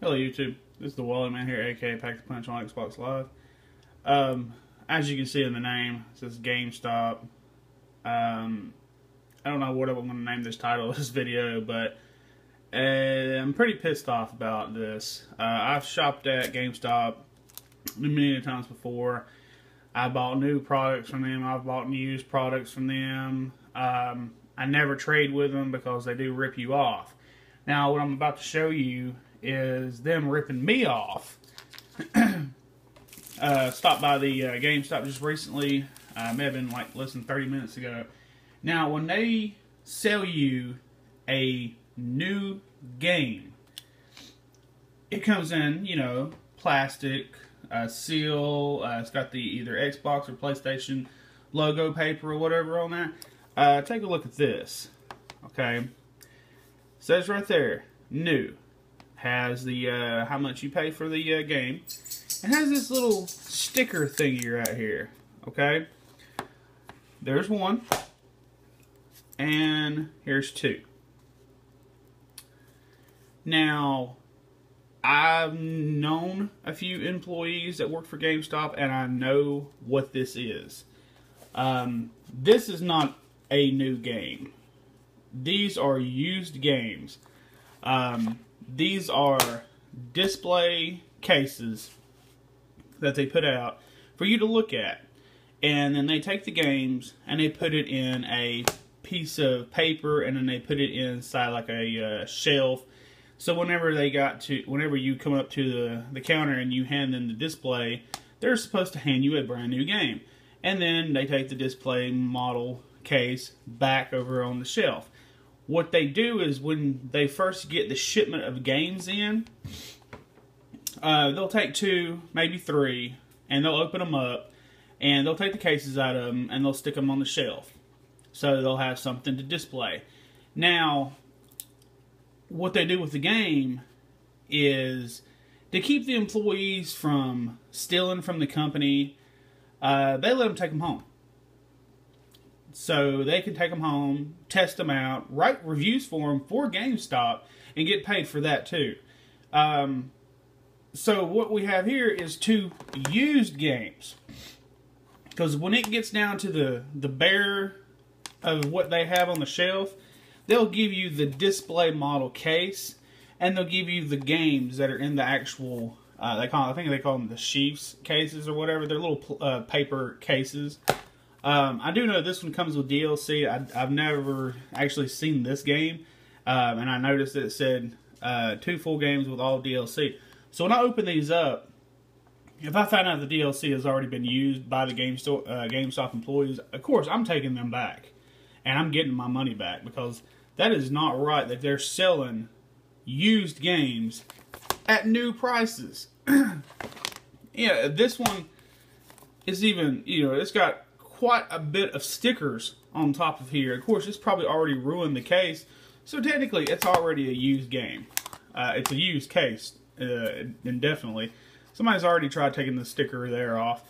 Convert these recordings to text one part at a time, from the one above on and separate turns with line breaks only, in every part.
Hello YouTube, this is the Wally Man here, aka Pack the Punch on Xbox Live. As you can see in the name, it says Gamestop. I don't know what I'm going to name this title of this video, but I'm pretty pissed off about this. I've shopped at GameStop many times before. I bought new products from them, I've bought used products from them. I never trade with them because they do rip you off. Now what I'm about to show you is them ripping me off. Stopped by the GameStop just recently. May have been like less than 30 minutes ago. Now, when they sell you a new game, it comes in, you know, plastic, seal. It's got the either Xbox or PlayStation logo paper or whatever on there. Take a look at this. Okay, says right there, new. Has the how much you pay for the game. It has this little sticker thingy right here. Okay, there's one, and here's two. Now, I've known a few employees that work for GameStop, and I know what this is. This is not a new game. These are used games. These are display cases that they put out for you to look at. And then they take the games and they put it in a piece of paper, and then they put it inside like a shelf. So whenever you come up to the counter and you hand them the display, they're supposed to hand you a brand new game. And then they take the display model case back over on the shelf. What they do is when they first get the shipment of games in, they'll take two, maybe three, and they'll open them up, and they'll take the cases out of them, and they'll stick them on the shelf. So they'll have something to display. Now, what they do with the game is to keep the employees from stealing from the company, they let them take them home. So they can take them home, test them out, write reviews for them for GameStop, and get paid for that too. So what we have here is two used games. Because when it gets down to the bare of what they have on the shelf, they'll give you the display model case, and they'll give you the games that are in the actual, I think they call them the sheaths cases or whatever. They're little paper cases. I do know this one comes with DLC. I've never actually seen this game, and I noticed that it said 2 full games with all DLC. So when I open these up, if I find out the DLC has already been used by the GameStop employees, of course I'm taking them back, and I'm getting my money back, because that is not right that they're selling used games at new prices. Yeah, this one is even, you know, it's got quite a bit of stickers on top of here. Of course, it's probably already ruined the case, so technically it's already a used game. It's a used case, indefinitely. Somebody's already tried taking the sticker there off,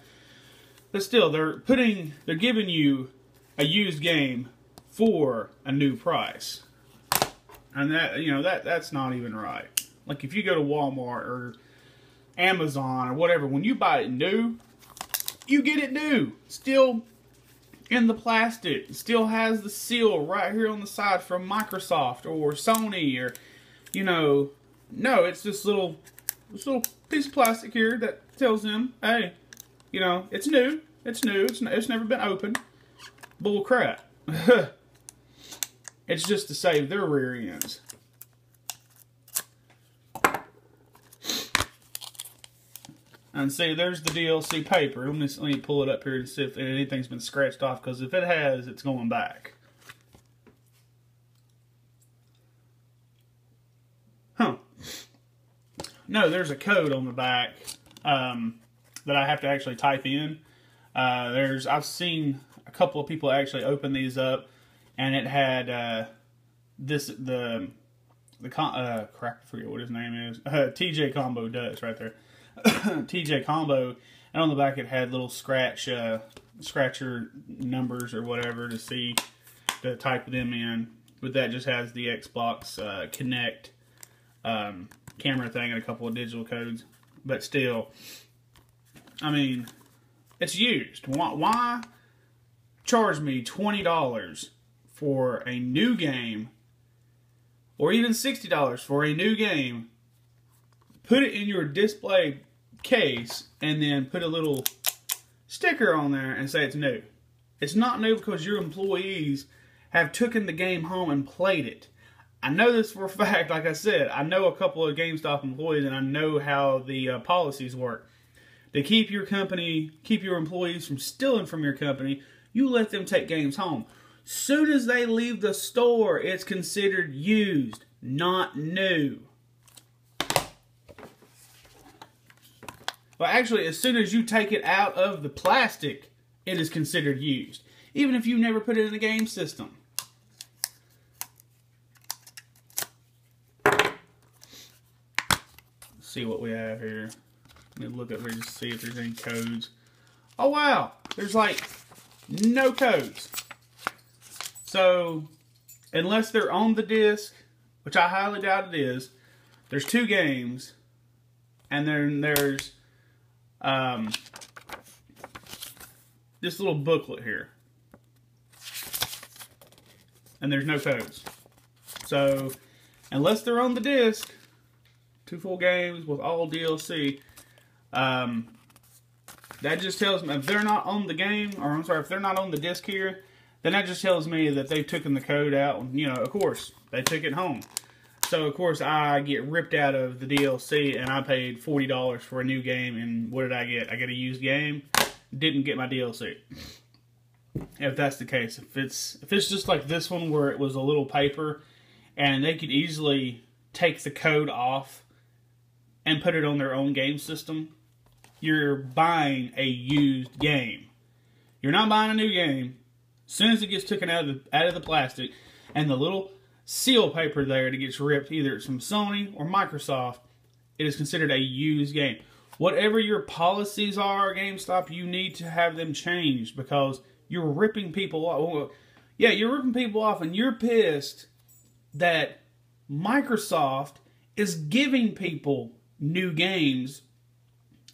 but still, they're giving you a used game for a new price, and that, you know, that's not even right. Like if you go to Walmart or Amazon or whatever, when you buy it new, you get it new, still in the plastic. It still has the seal right here on the side from Microsoft or Sony, or, you know, no, it's this little piece of plastic here that tells them, hey, you know, it's new, it's never been opened. Bull crap. It's just to save their rear ends. And see, there's the DLC paper. Let me pull it up here to see if anything's been scratched off, because if it has, it's going back. Huh. No, there's a code on the back that I have to actually type in. I've seen a couple of people actually open these up, and it had crap, I forget what his name is. TJ Combo does right there. TJ Combo, and on the back it had little scratcher numbers or whatever to type them in. But that just has the Xbox Connect camera thing and a couple of digital codes. But still, I mean, it's used. Why charge me $20 for a new game, or even $60 for a new game, put it in your display case, and then put a little sticker on there and say it's new? It's not new because your employees have taken the game home and played it. I know this for a fact. Like I said, I know a couple of GameStop employees, and I know how the policies work. To keep your employees from stealing from your company, you let them take games home. Soon as they leave the store, it's considered used, not new. Well, actually, as soon as you take it out of the plastic, it is considered used, even if you never put it in the game system. Let's see what we have here. Let me look up here just to see if there's any codes. Oh, wow. There's like no codes. So, unless they're on the disc, which I highly doubt it is, there's 2 games, and then there's this little booklet here, and there's no codes. So, unless they're on the disc, 2 full games with all DLC, that just tells me if they're not on the game, or I'm sorry, if they're not on the disc here, then that just tells me that they've taken the code out, and, you know, of course, they took it home. So, of course, I get ripped out of the DLC, and I paid $40 for a new game, and what did I get? I get a used game, didn't get my DLC. If that's the case. If it's just like this one where it was a little paper, and they could easily take the code off and put it on their own game system, you're buying a used game. You're not buying a new game. As soon as it gets taken out of the plastic, and the little seal paper there that gets ripped, either it's from Sony or Microsoft, it is considered a used game. Whatever your policies are, GameStop, you need to have them changed, because you're ripping people off. Yeah, you're ripping people off, and you're pissed that Microsoft is giving people new games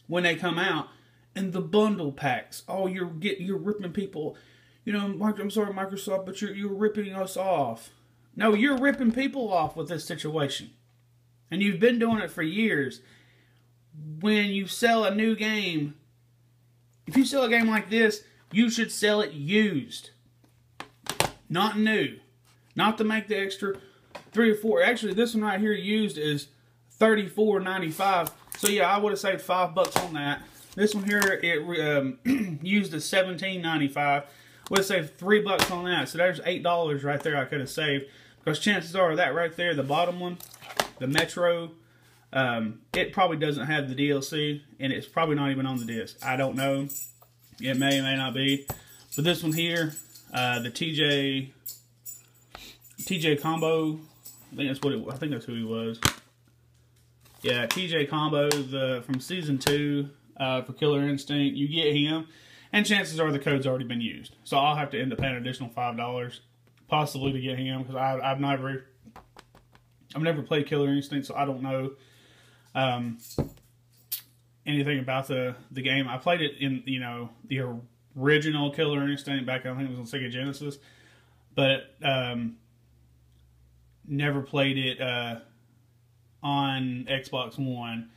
when they come out in the bundle packs. Oh, you're ripping people. You know, I'm sorry, Microsoft, but you're ripping us off. No, you're ripping people off with this situation. And you've been doing it for years. When you sell a new game, if you sell a game like this, you should sell it used. Not new. Not to make the extra 3 or 4. Actually, this one right here used is $34.95. So yeah, I would have saved $5 on that. This one here, it used is $17.95. Would have saved $3 on that. So there's $8 right there I could have saved. Because chances are that right there, the bottom one, the Metro, it probably doesn't have the DLC, and it's probably not even on the disc. I don't know. It may not be. But this one here, the TJ Combo, I think that's who he was. Yeah, TJ Combo, from Season 2 for Killer Instinct. You get him, and chances are the code's already been used. So I'll have to end up paying an additional $5, possibly, to get him, because I've never played Killer Instinct, so I don't know anything about the game. I played it in, you know, the original Killer Instinct back, I think it was on Sega Genesis, but never played it on Xbox One.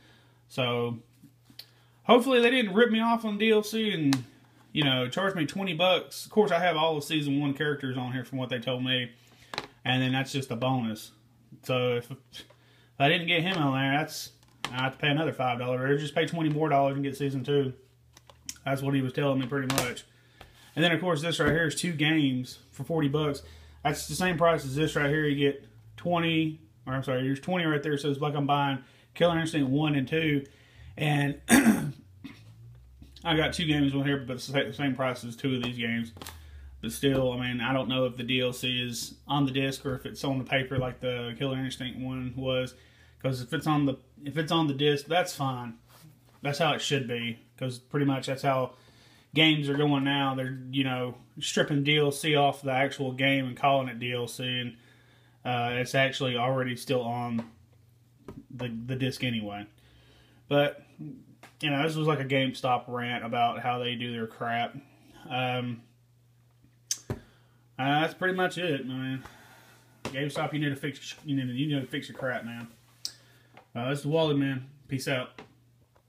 So hopefully they didn't rip me off on DLC and, you know, charge me $20. Of course, I have all the Season 1 characters on here from what they told me, and then that's just a bonus. So if I didn't get him on there, I have to pay another $5, or just pay $20 more and get Season 2. That's what he was telling me pretty much. And then, of course, this right here is 2 games for $40. That's the same price as this right here. You get 20, or I'm sorry, there's 20 right there. So it's like I'm buying Killer Instinct 1 and 2. And I got 2 games on here, but it's the same price as 2 of these games. But still, I mean, I don't know if the DLC is on the disc or if it's on the paper like the Killer Instinct one was. Because if it's on the disc, that's fine. That's how it should be. Because pretty much that's how games are going now. They're, you know, stripping DLC off the actual game and calling it DLC, and it's actually already still on the disc anyway. But you know, this was like a GameStop rant about how they do their crap. That's pretty much it. I mean, GameStop, you need to fix your crap, man. This is Wally, man. Peace out.